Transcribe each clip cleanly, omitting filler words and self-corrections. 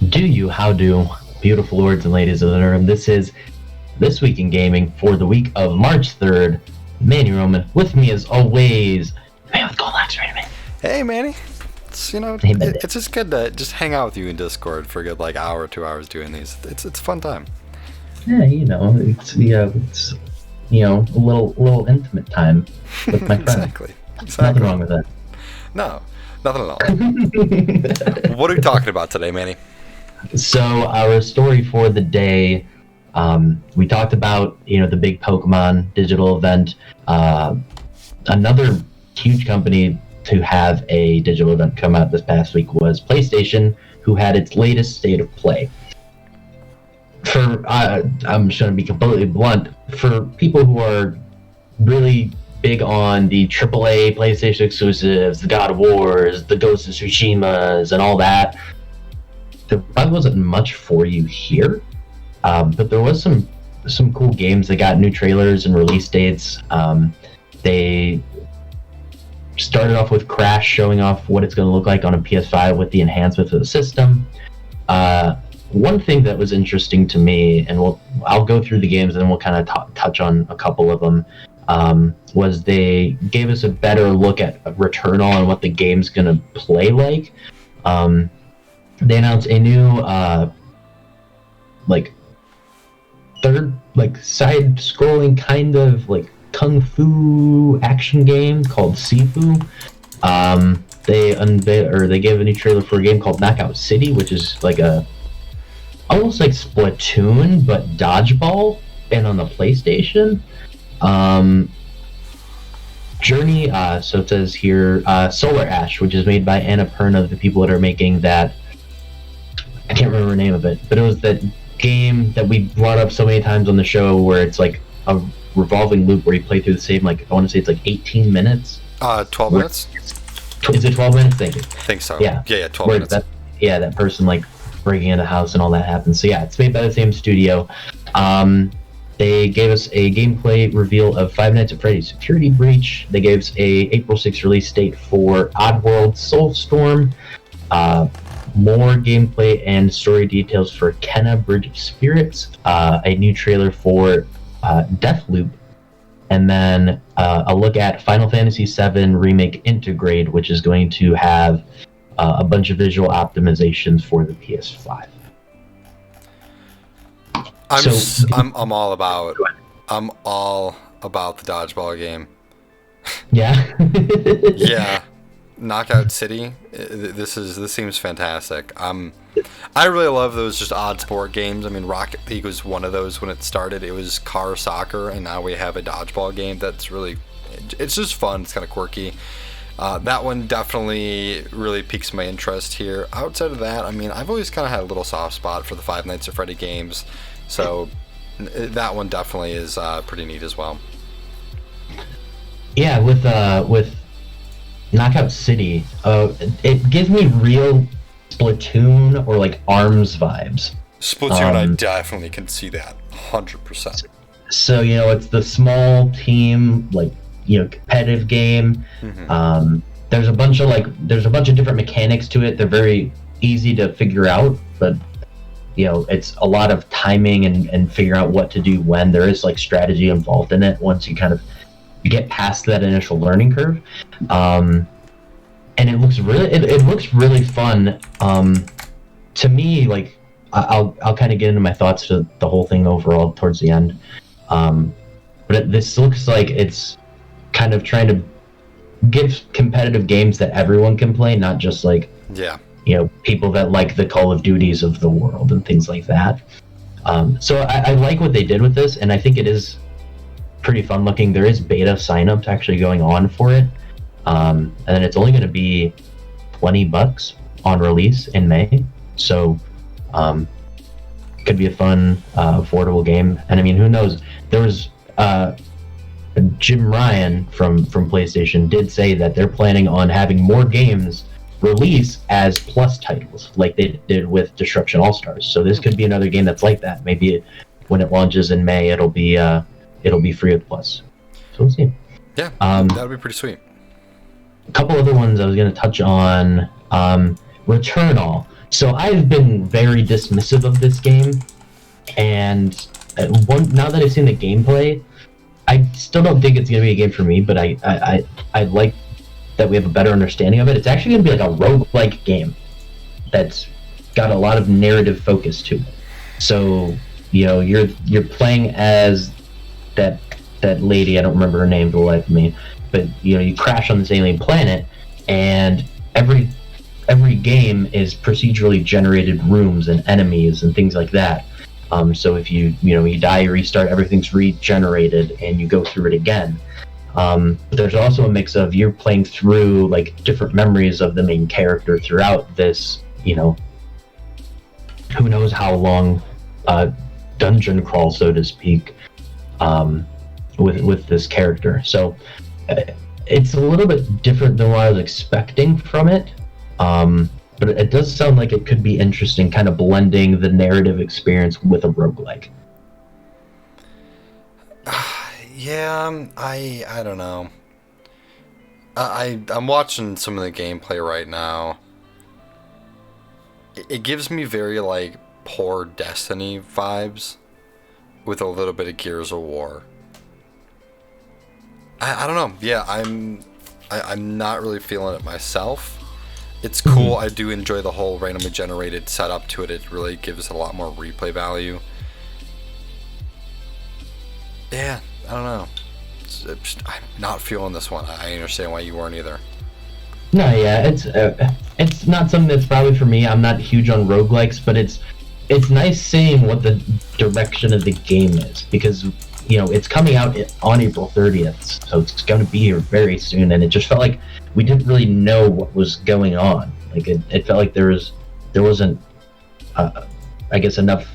Do you? How do? Beautiful lords and ladies of the room. This is This Week in Gaming for the week of March 3rd. Manny Roman with me as always. Man with gold locks, right a minute. Hey, Manny. It's, Hey, Manny. it's just good to just hang out with you in Discord for a good, hour, 2 hours doing these. It's a fun time. Yeah, it's a little intimate time with my friends. Exactly. Nothing wrong with that. No, nothing at all. What are we talking about today, Manny? So our story for the day, we talked about the big Pokemon digital event. Another huge company to have a digital event come out this past week was PlayStation, who had its latest state of play. I'm just going to be completely blunt, for people who are really big on the AAA PlayStation exclusives, the God of Wars, the Ghost of Tsushimas, and all that, there probably wasn't much for you here. But there was some cool games that got new trailers and release dates. They started off with Crash showing off what it's going to look like on a PS5 with the enhancements of the system. One thing that was interesting to me, and I'll go through the games and then we'll kind of touch on a couple of them, was they gave us a better look at Returnal and what the game's going to play like. They announced a new side-scrolling kind of kung fu action game called Sifu. They gave a new trailer for a game called Knockout City, which is almost like Splatoon but dodgeball, and on the PlayStation. Journey, so it says here, Solar Ash, which is made by Annapurna, the people that are making that. I can't remember the name of it, but it was that game that we brought up so many times on the show where it's like a revolving loop where you play through the same, I want to say it's 18 minutes. 12 minutes? Is it 12 minutes? Thank you. I think so. Yeah, 12 minutes. That person breaking into the house and all that happens. So yeah, it's made by the same studio. They gave us a gameplay reveal of Five Nights at Freddy's Security Breach. They gave us a April 6th release date for Oddworld Soulstorm. More gameplay and story details for Kenna Bridge of Spirits. A new trailer for Deathloop. And then a look at Final Fantasy VII Remake Intergrade, which is going to have a bunch of visual optimizations for the PS5. I'm all about the dodgeball game. Yeah. Yeah. Knockout City. This seems fantastic. I really love those just odd sport games. I mean, Rocket League was one of those when it started. It was car soccer, and now we have a dodgeball game that's it's just fun. It's kind of quirky. That one definitely really piques my interest here. Outside of that, I mean, I've always kind of had a little soft spot for the Five Nights at Freddy games, so that one definitely is pretty neat as well. Yeah, with Knockout City, it gives me real Splatoon or ARMS vibes. Splatoon, I definitely can see that 100%. So it's the small team competitive game. Mm-hmm. There's a bunch of different mechanics to it. They're very easy to figure out, but it's a lot of timing and figuring out what to do when. There is strategy involved in it once you kind of get past that initial learning curve. And it looks really fun. To me, I'll kind of get into my thoughts to the whole thing overall towards the end. But this looks like it's kind of trying to give competitive games that everyone can play, not just people that like the Call of Duties of the world and things like that. So I like what they did with this, and I think it is pretty fun looking. There is beta signups actually going on for it, and then it's only going to be $20 on release in May. So could be a fun, affordable game. And I mean, who knows? There was Jim Ryan from PlayStation did say that they're planning on having more games release as plus titles, like they did with Destruction All Stars. So this could be another game that's like that. Maybe when it launches in May, it'll be free with plus. So we'll see. Yeah, that would be pretty sweet. A couple other ones I was going to touch on. Returnal. So I've been very dismissive of this game, and now that I've seen the gameplay, I still don't think it's going to be a game for me, but I like that we have a better understanding of it. It's actually going to be like a roguelike game that's got a lot of narrative focus to it. So, you're playing as that lady, I don't remember her name for the life of me, but you crash on this alien planet, and every game is procedurally generated rooms and enemies and things like that. So if you die, you restart, everything's regenerated, and you go through it again. But there's also a mix of you're playing through like different memories of the main character throughout this, who knows how long dungeon crawl, so to speak, with this character. So it's a little bit different than what I was expecting from it. But it does sound like it could be interesting, kind of blending the narrative experience with a roguelike. Yeah, I don't know. I'm watching some of the gameplay right now. It gives me very like poor Destiny vibes with a little bit of Gears of War. I don't know. Yeah, I'm not really feeling it myself. It's cool. I do enjoy the whole randomly generated setup to it. It really gives it a lot more replay value. Yeah, I don't know. I'm not feeling this one. I understand why you weren't either. No, yeah, it's not something that's probably for me. I'm not huge on roguelikes, but it's nice seeing what the direction of the game is, because it's coming out on April 30th, so it's going to be here very soon, and it just felt like we didn't really know what was going on. Like it felt like there wasn't I guess enough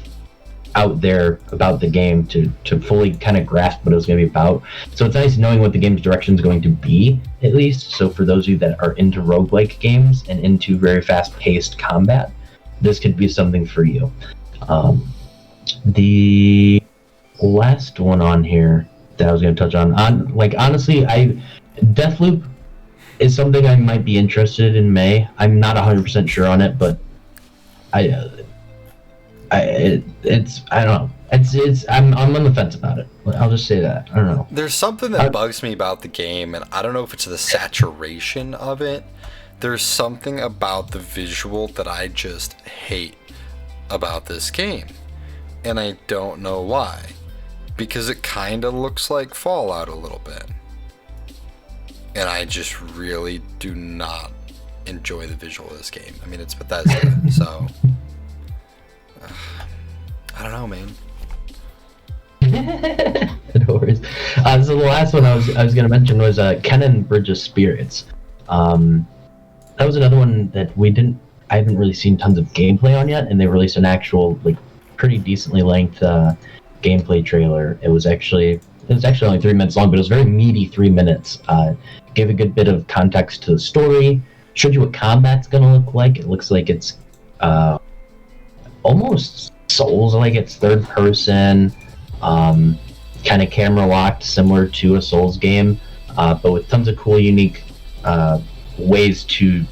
out there about the game to fully kind of grasp what it was going to be about. So it's nice knowing what the game's direction is going to be, at least. So for those of you that are into roguelike games and into very fast-paced combat, this could be something for you. The last one on here that I was going to touch on, honestly, Deathloop is something I might be interested in May. I'm not 100% sure on it, but I don't know. I'm on the fence about it. I'll just say that. I don't know. There's something that bugs me about the game, and I don't know if it's the saturation of it. There's something about the visual that I just hate about this game, and I don't know why. Because it kind of looks like Fallout a little bit. And I just really do not enjoy the visual of this game. I mean, it's Bethesda, so I don't know, man. No worries. So the last one I was going to mention was Kennen Bridge of Spirits. That was another one that I haven't really seen tons of gameplay on yet, and they released an actual pretty decently length gameplay trailer. It was actually only 3 minutes long, but it was very meaty 3 minutes. Gave a good bit of context to the story, showed you what combat's gonna look like. It looks like it's almost Souls, like it's third person, kind of camera locked, similar to a Souls game, but with tons of cool, unique ways to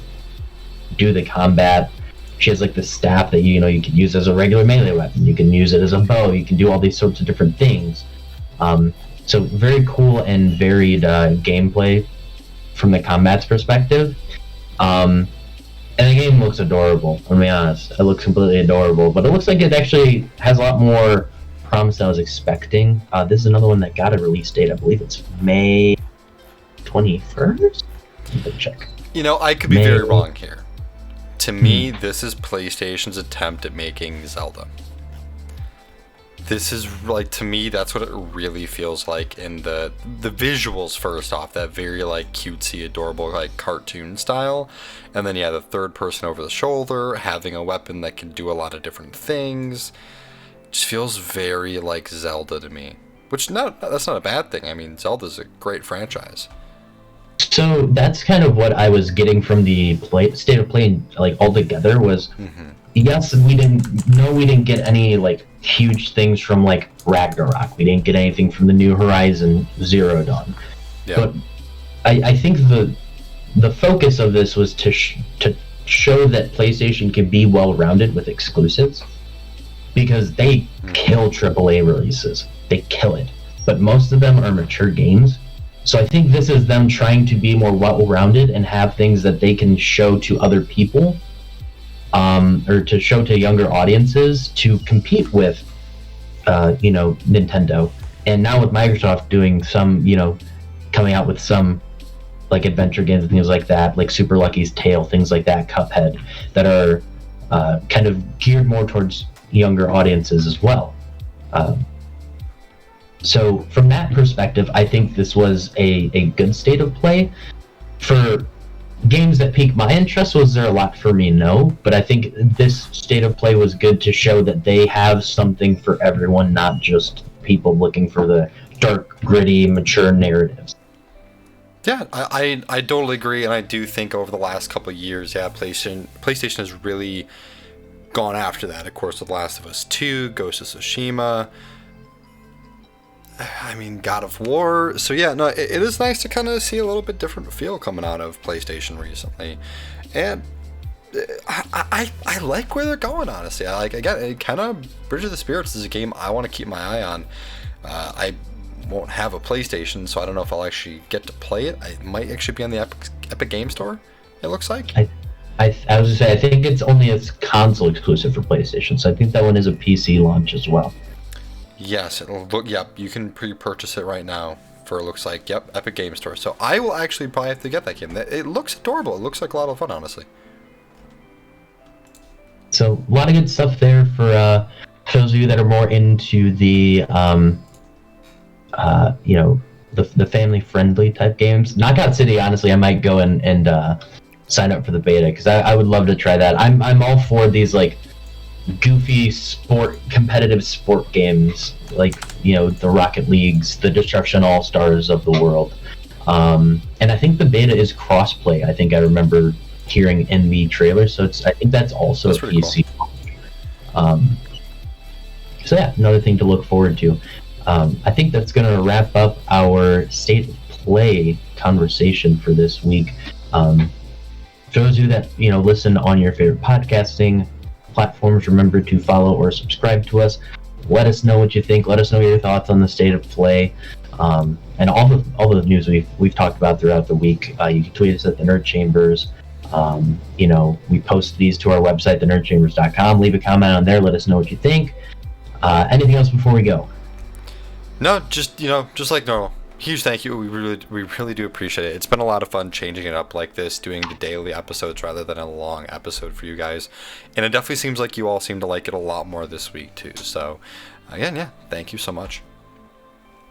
do the combat. She has this staff that you can use as a regular melee weapon. You can use it as a bow. You can do all these sorts of different things. So very cool and varied gameplay from the combat's perspective. And the game looks adorable, I'll be honest. It looks completely adorable, but it looks like it actually has a lot more promise than I was expecting. This is another one that got a release date. I believe it's May 21st? Let me check. I could be very wrong here. To me, this is PlayStation's attempt at making Zelda. This is to me, that's what it really feels like in the visuals. First off, that very cutesy, adorable cartoon style, and then the third person over the shoulder, having a weapon that can do a lot of different things. Just feels very like Zelda to me, which that's not a bad thing. I mean, Zelda's a great franchise. So that's kind of what I was getting from the state of play, altogether was. Mm-hmm. Yes, we didn't get any huge things from Ragnarok. We didn't get anything from the New Horizon Zero Dawn. Yeah. But I think the focus of this was to show that PlayStation can be well-rounded with exclusives, because they kill AAA releases. They kill it. But most of them are mature games. So I think this is them trying to be more well-rounded and have things that they can show to other people, or to show to younger audiences to compete with, Nintendo. And now with Microsoft doing some, coming out with some like adventure games and things like that, like Super Lucky's Tale, things like that, Cuphead, that are kind of geared more towards younger audiences as well. So from that perspective, I think this was a good state of play. For games that piqued my interest, was there a lot for me? No, but I think this state of play was good to show that they have something for everyone, not just people looking for the dark, gritty, mature narratives. Yeah, I totally agree, and I do think over the last couple of years, PlayStation has really gone after that. Of course, with Last of Us 2, Ghost of Tsushima, I mean, God of War. So yeah, no, it is nice to kind of see a little bit different feel coming out of PlayStation recently, and I like where they're going. Honestly, again, it kind of Bridge of the Spirits is a game I want to keep my eye on. I won't have a PlayStation, so I don't know if I'll actually get to play it. I might actually be on the Epic Game Store, it looks like. I was gonna say, I think it's only a console exclusive for PlayStation, so I think that one is a PC launch as well. Yes, it'll look. Yep, you can pre-purchase it right now for, it looks like, yep, Epic Game Store. So I will actually probably have to get that game. It looks adorable. It looks like a lot of fun, honestly. So a lot of good stuff there for those of you that are more into the the family-friendly type games. Knockout City, honestly, I might go and sign up for the beta, because I would love to try that. I'm all for these like goofy competitive sport games, like the Rocket Leagues, the Destruction All Stars of the world. And I think the beta is crossplay. I think I remember hearing in the trailer, so I think that's also a PC. Cool. So yeah, another thing to look forward to. I think that's going to wrap up our state of play conversation for this week. For those of you that listen on your favorite podcasting platforms, remember to follow or subscribe to us. Let us know what you think. Let us know your thoughts on the state of play, and all the news we've talked about throughout the week. You can tweet us at the Nerd Chambers. We post these to our website, thenerdchambers.com. Leave a comment on there. Let us know what you think. Anything else before we go? No, just like normal. Huge thank you. We really do appreciate it. It's been a lot of fun changing it up like this, doing the daily episodes rather than a long episode for you guys. And it definitely seems like you all seem to like it a lot more this week too. So again, yeah, thank you so much.